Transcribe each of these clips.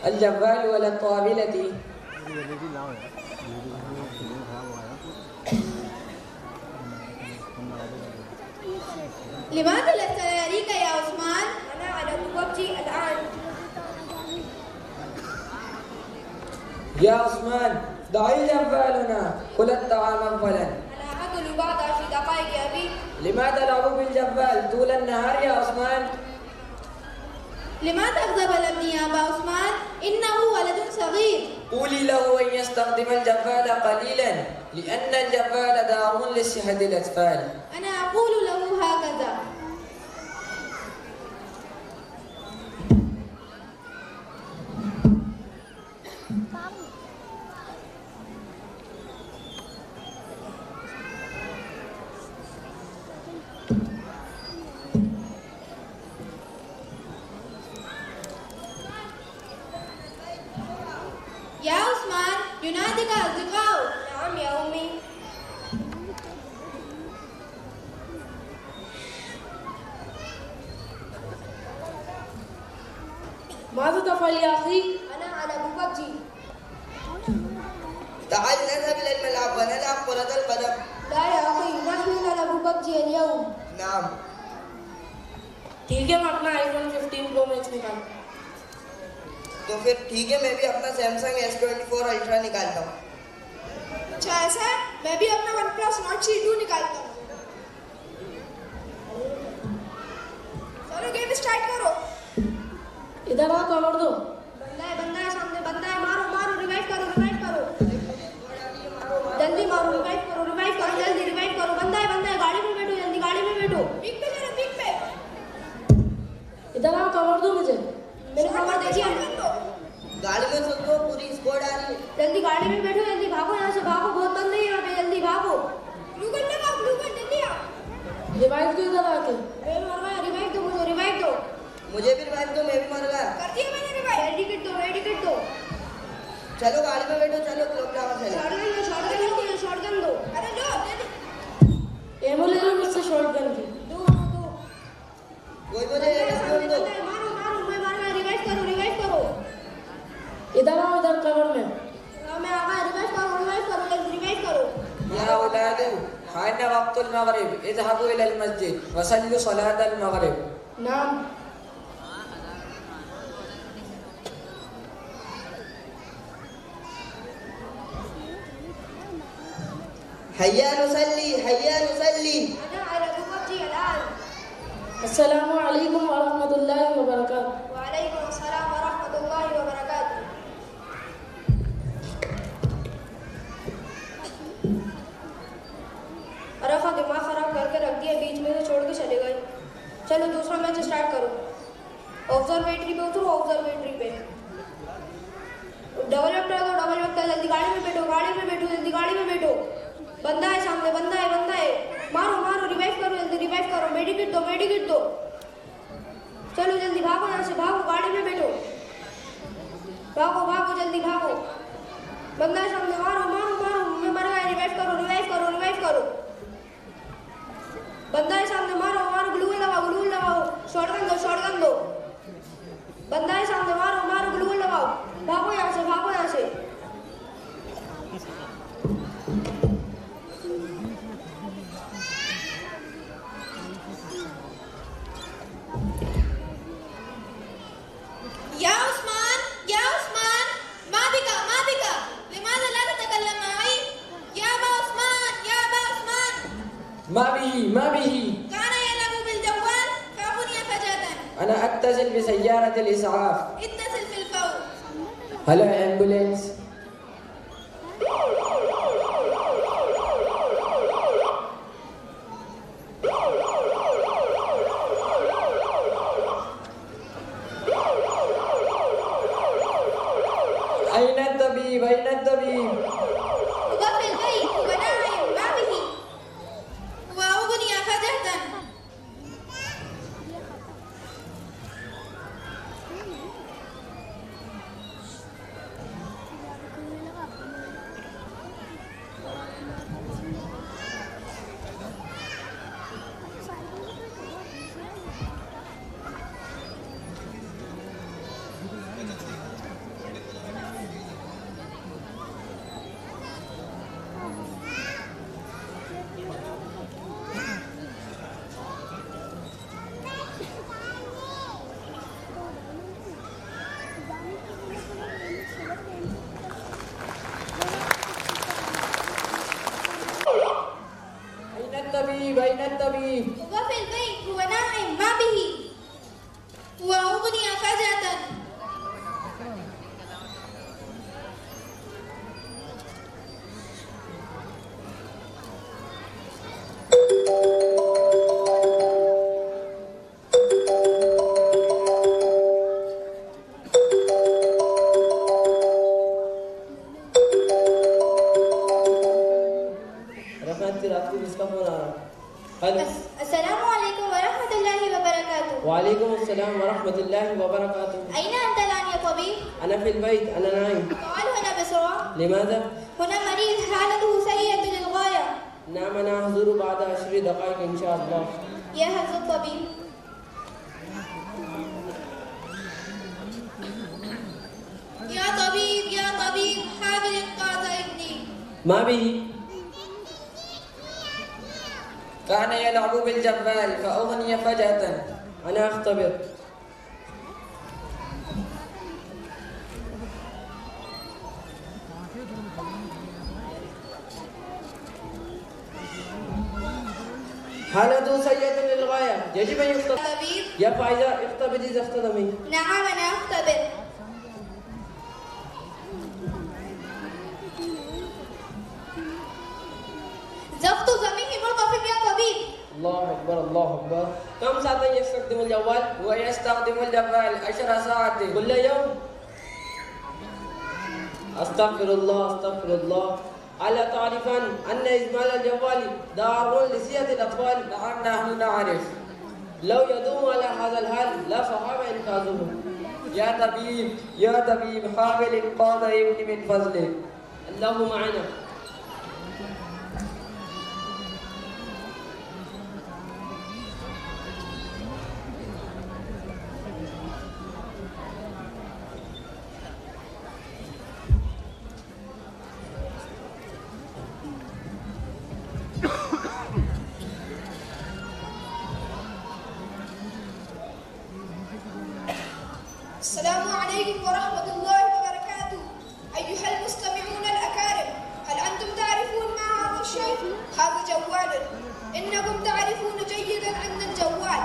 الجوال ولا الطاولة؟ لماذا لست يريك يا عثمان؟ أنا على ببجي الآن. يا عثمان ضعي جوالنا، كل الطعام أولا. أنا أكل بعد 10 دقائق يا أبي. لماذا تلعب بالجوال طول النهار يا عثمان؟ لماذا أغضب ابني يا أبا عثمان؟ إنه ولد صغير. قولي له أن يستخدم الجوال قليلا، لأن الجوال داع لصحة الأطفال. أنا أقول له هكذا. يا عثمان يناديك أصدقاؤك. نعم يا أمي. ماذا تفعل يا أخي؟ أنا على ببجي. تعال نذهب إلى الملعب ونلعب كرة القدم. لا يا أخي نحن نلعب ببجي اليوم. نعم. ठीक है, मैं अपना iPhone 15 Pro Max निकाल. तो फिर ठीक है, मैं भी अपना सैमसंग S24 अल्ट्रा निकालता हूँ। अच्छा ऐसा है, मैं भी अपना OnePlus Nord C2 निकालता हूँ। चलो गेम स्टार्ट करो। इधर आओ, कवर दो. बंदा है सामने, बंदा है, मारो मारो, रिवाइव करो जल्दी मारो, रिवाइव करो जल्दी, रिवाइव करो। बंदा है, गाड़ी में बैठो जल्दी, गाड़ी में बैठो। पिक पे चलो, पिक पे। इधर आओ, कवर दो मुझे. मेरे कवर देखिए। गाड़ी में सुन दो, पूरी स्क्वाड आ रही है। जल्दी गाड़ी में बैठो, जल्दी भागो यहाँ से, भागो, बहुत बंदे हैं यहाँ पे, जल्दी भागो। ग्लू गन जल्दी आओ। रिवाइव दो इधर आके. रिवाइव दो मुझे, रिवाइव दो। मुझे भी रिवाइव दो, मैं भी मर गया। कर दिया मैंने रिवाइव। मेडिकेट दो। चलो गाड़ी में बैठो, चलो क्लब टावर चलो। शॉटगन दो। अरे लो जल्दी। एमो ले लो मुझसे शॉटगन की. दो। कोई मुझे एमो दो। मारो, मैं मार रहा, रिवाइव करो। इधर आओ, इधर कवर में. मैं आ गया, रिवाइव करो। يا أولاد حان وقت المغرب، اذهبوا إلى المسجد وصلوا صلاة المغرب. नाम. हैया नुसल्ली। أنا على ببجي الآن. अस्सलामु अलैकुम व रहमतुल्लाहि व बरकातहू. وعليكم السلام ورحمة الله وبركاته. अरफा दिमाग खराब करके रख दिया, बीच में से छोड़ के चले गए। चलो दूसरा मैच स्टार्ट करो। ऑब्जर्वेटरी पे उतरो, ऑब्जर्वेटरी पे डबल वेक्टर, जल्दी गाड़ी में बैठो, जल्दी गाड़ी में बैठो। बंदा है सामने, बंदा है। मारो, रिवाइव करो जल्दी, रिवाइव करो। मेडिकेट दो। चलो जल्दी भागो यहाँ से, भागो, गाड़ी में बैठो। भागो जल्दी भागो। बंदा है सामने, मारो, मैं मर गया। रिवाइव करो। बंदा है सामने, मारो, ग्लू लगाओ। शॉटगन दो। बंदा है सामने, मारो, ग्लू लगाओ। भागो यहाँ से। يا عثمان ما بك لماذا لا تتكلم معي يا أبا عثمان ما به كان يلعب بالجوال فأغني فجأة. أنا أتصل بسيارة الإسعاف. اتصل في الفور. هلا أمبولانس. أين الطبيب؟ هو في البيت، هو نايم، ما به. هو أغني فجأة. وعليكم السلام ورحمة الله وبركاته. أين أنت الآن يا طبيب؟ أنا في البيت، أنا نايم. تعال هنا بسرعة. لماذا؟ هنا مريض حالته سيئة للغاية. نعم، أنا أحضر بعد 10 دقائق إن شاء الله. يهز الطبيب. يا طبيب يا طبيب، حاول إنقاذ ابني. ما به؟ كان يلعب بالجوال فأغني فجأة. أنا أختبر. حالته سيئة للغاية، يجب أن يختبر. طبيب. يا فايزة، اختبري إذا اختدمي. نعم أنا أختبر. زفت زميه مرتفع يا طبيب. الله أكبر، الله أكبر. كم ساعة يستخدم الجوال؟ هو يستخدم الجوال 10 ساعات. كل يوم. أستغفر الله، أستغفر الله. ألا تعرفان أن إدمان الجوال ضار لصحة الأطفال؟ نعم نحن نعرف. لو يدوم على هذا الحال لا صعب إنقاذه. يا طبيب حاول إنقاذ ابني من فضلك. الله معنا. السلام عليكم ورحمة الله وبركاته. أيها المستمعون الأكارم، هل أنتم تعرفون ما هذا الشيء؟ هذا جوال. إنكم تعرفون جيدا أن الجوال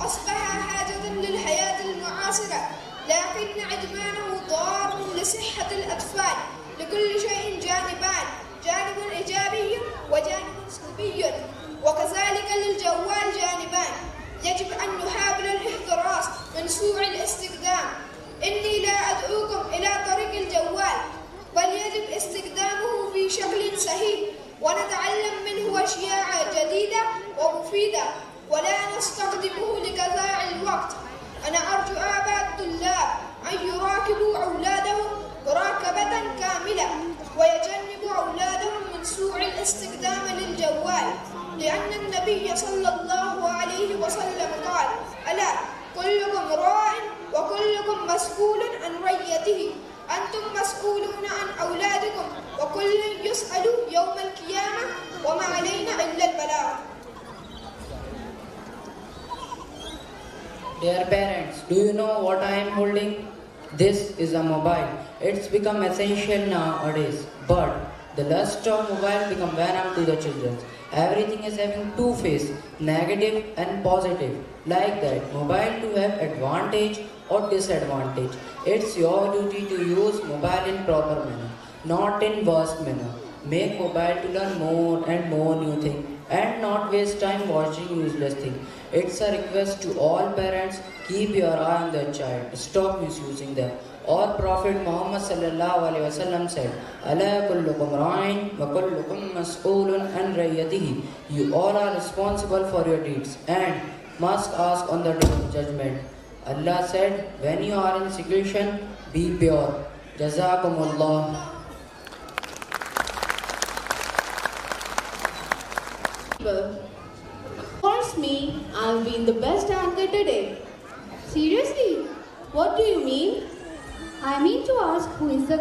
أصبح حاجة للحياة المعاصرة، لكن إدمانه ضار لصحة الأطفال. لكل شيء جانبان، جانب إيجابي وجانب سلبي، وكذلك للجوال جانبان. يجب أن نحاول الاحتراس من سوء الاستخدام. إني لا أدعوكم إلى طريق الجوال، بل يجب استخدامه في شكل صحيح ونتعلم منه أشياء جديدة ومفيدة، ولا نستخدمه لقضاء الوقت. أنا أرجو آباء الطلاب أن يراقبوا أولادهم مراقبة كاملة، ويجنبوا أولادهم من سوء الاستخدام للجوال، لأن النبي صلى الله عليه وسلم قال: ألا كلكم راع وكلكم مسؤول عن رعيته. أنتم مسؤولون عن أولادكم، وكل يسأل يوم القيامة، وما علينا إلا البلاغ. Dear parents, do you know what I am holding? This is a mobile. It's become essential nowadays, but the lust of mobile become venom to the children. Everything is having two faces, negative and positive. Like that, mobile to have advantage or disadvantage. It's your duty to use mobile in proper manner, not in worst manner. Make mobile to learn more and more new things and not waste time watching useless things. It's a request to all parents, keep your eye on their child, stop misusing them. Our Prophet Muhammad sallallahu alaihi wasallam said, "Ala kullukum ra'in wa kullukum mas'ulun an ra'iyatihi." You all are responsible for your deeds and must ask on the day of judgment. Allah said, when you are in seclusion, be pure. Jazakumullah. Force me, I've been the best anchor today. Seriously? What do you mean? I mean to ask, who is the